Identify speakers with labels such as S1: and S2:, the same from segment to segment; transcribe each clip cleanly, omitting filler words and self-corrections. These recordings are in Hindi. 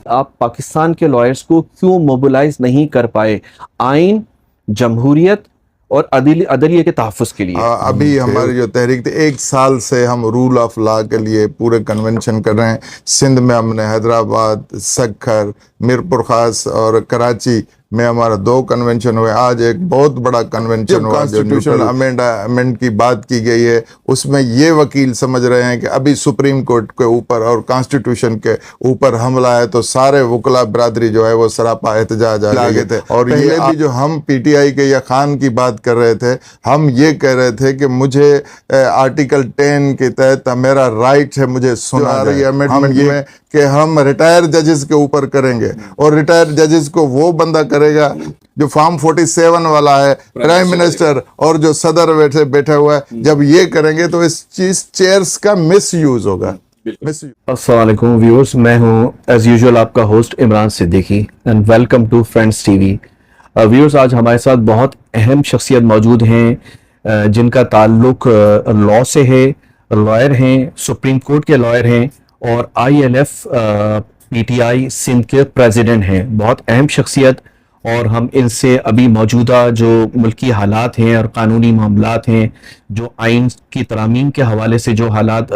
S1: आप पाकिस्तान के लॉयर्स को क्यों मोबिलाइज नहीं कर पाए आइन, जमहूरियत और अदलिया के तहफ़्फ़ुज़ के लिए?
S2: अभी हमारी जो तहरीक थी, 1 साल से हम रूल ऑफ लॉ के लिए पूरे कन्वेंशन कर रहे हैं। सिंध में हमने हैदराबाद, सक्खर, मीरपुर खास और कराची में हमारा 2 कन्वेंशन हुए। आज एक बहुत बड़ा कन्वेंशन हुआ। कॉन्स्टिट्यूशनल अमेंडमेंट की बात की गई है, उसमें ये वकील समझ रहे हैं कि अभी सुप्रीम कोर्ट के ऊपर और कॉन्स्टिट्यूशन के ऊपर हमला है तो सारे वकला बरादरी जो है वो सरापा एहतजाज आ गए थे। और ये भी जो हम पीटीआई के या खान की बात कर रहे थे, हम ये कह रहे थे कि मुझे आर्टिकल 10 के तहत मेरा राइट है, मुझे सुना रही अमेंडमेंट में कि हम रिटायर जजेस के ऊपर करेंगे और रिटायर जजेस को वो बंदा करेगा जो फॉर्म 47 वाला है, प्राइम मिनिस्टर और जो सदर बैठा हुआ है। जब ये करेंगे तो इस चीज चेयर्स का मिस यूज होगा।
S1: अस्सलाम वालेकुम व्यूअर्स, मैं हूं एज यूजुअल आपका host Imran Siddiqui and welcome to friends TV. Viewers, आज हमारे साथ बहुत अहम शख्सियत मौजूद हैं जिनका ताल्लुक लॉ से है, लॉयर हैं, सुप्रीम कोर्ट के लॉयर हैं और ILF PTI सिंध के प्रेसिडेंट हैं। बहुत अहम शख्सियत, और हम इनसे अभी मौजूदा जो मुल्की हालात हैं और कानूनी मामलात हैं, जो आइन की तरामीम के हवाले से जो हालात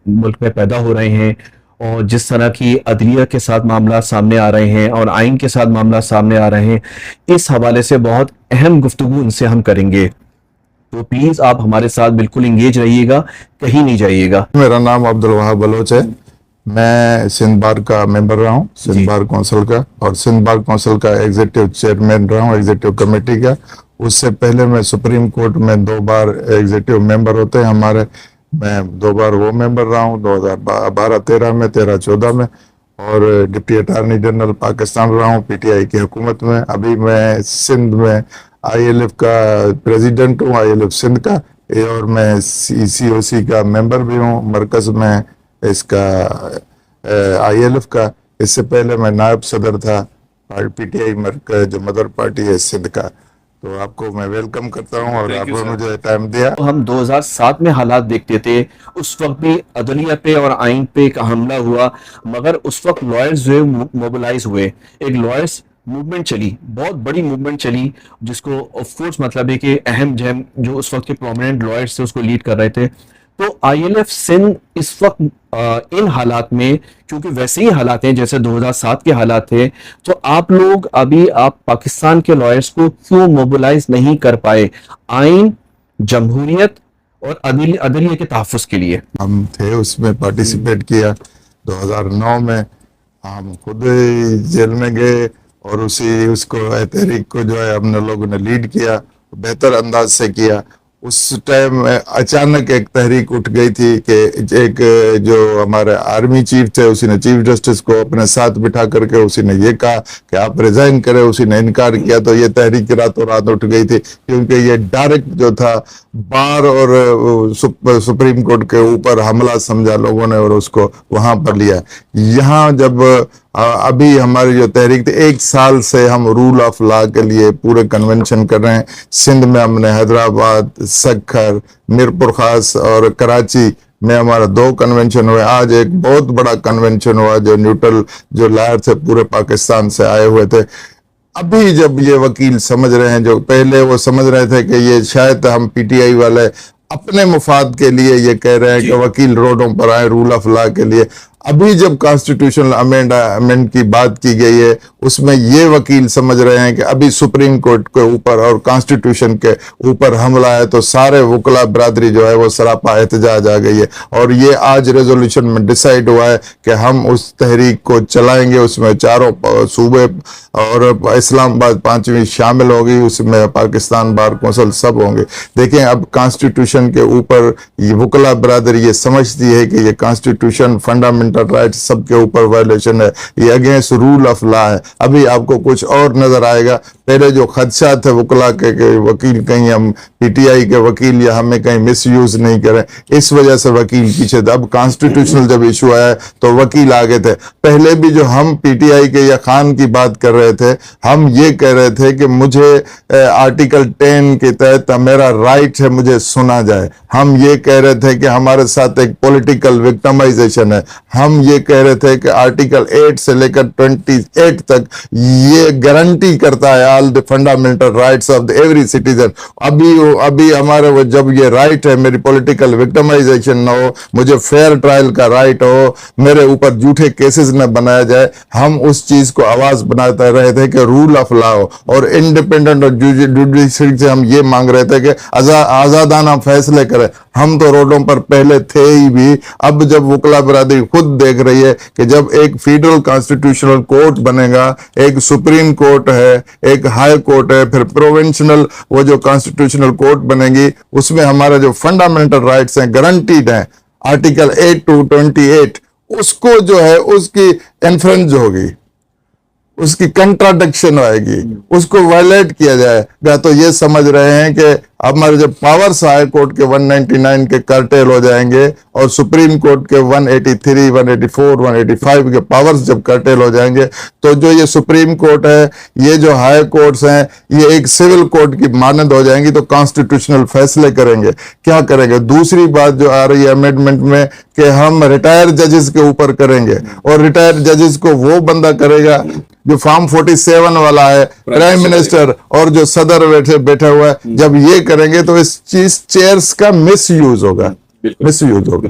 S1: मुल्क में पैदा हो रहे हैं और जिस तरह की अदलिया के साथ मामला सामने आ रहे हैं और आइन के साथ मामला सामने आ रहे हैं, इस हवाले से बहुत अहम गुफ्तगू इनसे हम करेंगे। तो प्लीज आप हमारे साथ बिल्कुल इंगेज रहिएगा, कहीं नहीं जाइएगा।
S2: मेरा नाम अब्दुल वहाब बलोच है। मैं सिंध बार का मेंबर रहा हूँ, सिंध बार काउंसिल का, और सिंध बार काउंसिल का एग्जीक्यूटिव चेयरमैन रहा हूँ, एग्जीक्यूटिव कमेटी का। उससे पहले मैं सुप्रीम कोर्ट में 2 बार एग्जीक्यूटिव मेंबर होते हैं हमारे, मैं 2 बार वो मेंबर रहा हूँ, 2012-13 में, 13-14 में, और डिप्टी अटार्नी जनरल पाकिस्तान रहा हूँ PTI की हुकूमत में। अभी मैं सिंध में ILF का प्रेसिडेंट हूँ, ILF सिंध का, और मैं COC का मेंबर भी हूँ मरकज में इसका ILF का। इससे पहले मैं नायब सदर था PTI मरकज जो मदर पार्टी है सिंध का। तो आपको मैं वेलकम करता हूं और आपने मुझे टाइम दिया।
S1: तो हम 2007 में हालात देखते थे, उस वक्त भी अदलिया पे और आइन पे एक हमला हुआ, मगर उस वक्त लॉयर्स जो मोबिलाइज हुए, एक लॉयर्स मूवमेंट चली, बहुत बड़ी मूवमेंट चली, जिसको ऑफ कोर्स मतलब है कि अहम जहम जो उस वक्त के प्रोमिनेंट लॉयर्स थे उसको लीड कर रहे थे। तो ILF सिंध इस वक्त इन हालात में, क्योंकि वैसे ही हालात हैं जैसे 2007 के हालात थे, तो आप लोग अभी आप पाकिस्तान के लॉयर्स को क्यों मोबिलाइज नहीं कर पाए आइन, जमहूरियत और अदलिया के तहफ़्फ़ुज़ के लिए?
S2: हम थे उसमें पार्टिसिपेट किया। 2009 में हम खुद जेल में गए और उसको तहरीक को जो है हमने लोगों ने लीड किया, बेहतर अंदाज से किया। उस टाइम अचानक एक तहरीक उठ गई थी कि एक जो हमारे आर्मी चीफ थे, उसी ने चीफ जस्टिस को अपने साथ बिठा करके उसी ने ये कहा कि आप रिजाइन करें, उसी ने इनकार किया। तो ये तहरीक रातों रात उठ गई थी, क्योंकि ये डायरेक्ट जो था बार और सुप्रीम कोर्ट के ऊपर हमला समझा लोगों ने और उसको वहां पर लिया। यहाँ जब अभी हमारी जो तहरीक थी, 1 साल से हम रूल ऑफ लॉ के लिए पूरे कन्वेंशन कर रहे हैं। सिंध में हमने हैदराबाद, सक्खर, मीरपुर खास और कराची में हमारा 2 कन्वेंशन हुए। आज एक बहुत बड़ा कन्वेंशन हुआ जो न्यूट्रल जो लॉयर थे पूरे पाकिस्तान से आए हुए थे। अभी जब ये वकील समझ रहे हैं, जो पहले वो समझ रहे थे कि ये शायद हम PTI वाले अपने मुफाद के लिए ये कह रहे हैं कि वकील रोडों पर आए रूल ऑफ लॉ के लिए, अभी जब कॉन्स्टिट्यूशनल अमेंडमेंट की बात की गई है, उसमें ये वकील समझ रहे हैं कि अभी सुप्रीम कोर्ट के ऊपर और कॉन्स्टिट्यूशन के ऊपर हमला है तो सारे वकला बरादरी जो है वो सरापा एहतजाज आ गई है। और ये आज रेजोल्यूशन में डिसाइड हुआ है कि हम उस तहरीक को चलाएंगे। उसमें चारों सूबे और इस्लामाबाद 5वीं शामिल होगी, उसमें पाकिस्तान बार कौंसिल सब होंगे। देखें, अब कॉन्स्टिट्यूशन के ऊपर ये वकला बरादरी ये समझती है कि ये कॉन्स्टिट्यूशन फंडामेंटल राइट्स सबके ऊपर वायलेशन है, ये अगेंस्ट रूल ऑफ लॉ है। अभी आपको कुछ और नजर आएगा, पहले जो खदशात थे वकला के वकील कहीं हम पीटीआई के वकील या हमें कहीं मिसयूज नहीं करें, इस वजह से वकील पीछे थे। अब कॉन्स्टिट्यूशनल जब इशू आया तो वकील आगे थे। पहले भी जो हम पीटीआई के या खान की बात कर रहे थे, हम ये कह रहे थे कि मुझे आर्टिकल 10 के तहत मेरा राइट है मुझे सुना जाए। हम ये कह रहे थे कि हमारे साथ एक पॉलिटिकल विक्टिमाइजेशन है। हम ये कह रहे थे कि आर्टिकल 8 से लेकर 28 तक ये गारंटी करता है all the fundamental rights of every citizen. अभी हमारे वो जब ये राइट है, मेरी पॉलिटिकल विक्टिमाइजेशन ना हो, मुझे फेयर ट्रायल का राइट हो, मेरे ऊपर झूठे केसेस न बनाया जाए, हम उस चीज को आवाज बनाते रहे थे कि रूल ऑफ लॉ और इंडिपेंडेंट और जुडिशरी से हम ये मांग रहे थे कि आजादाना फैसले करें। हम तो रोडों पर पहले थे ही भी, अब जब वकला बरादरी खुद देख रही है कि जब एक फेडरल कॉन्स्टिट्यूशनल कोर्ट बनेगा, एक सुप्रीम कोर्ट है, एक हाई कोर्ट है, फिर प्रोविंशियल वो जो कॉन्स्टिट्यूशनल कोर्ट बनेगी, उसमें हमारा जो फंडामेंटल राइट्स हैं गारंटीड हैं, आर्टिकल 8 to 28, उसको जो है उसकी इन्फ्रिंज होगी, उसकी कंट्राडिक्शन आएगी, उसको वायलेट किया जाएगा। तो ये समझ रहे हैं कि हमारे जब पावर्स हाई कोर्ट के 199 के कर्टेल हो जाएंगे और सुप्रीम कोर्ट के 183, 184, 185 के पावर्स जब कर्टेल हो जाएंगे, तो जो ये सुप्रीम कोर्ट है, ये जो हाई कोर्ट्स हैं, ये एक सिविल कोर्ट की मानद हो जाएंगी, तो कॉन्स्टिट्यूशनल फैसले करेंगे। क्या करेंगे? दूसरी बात जो आ रही है अमेंडमेंट में कि हम रिटायर्ड जजेस के ऊपर करेंगे, और रिटायर्ड जजेस को वो बंदा करेगा जो फॉर्म 47 वाला है, प्राइम मिनिस्टर और जो सदर बैठा हुआ है। जब ये करेंगे तो इस चीज चेयर्स का मिसयूज होगा, मिसयूज होगा।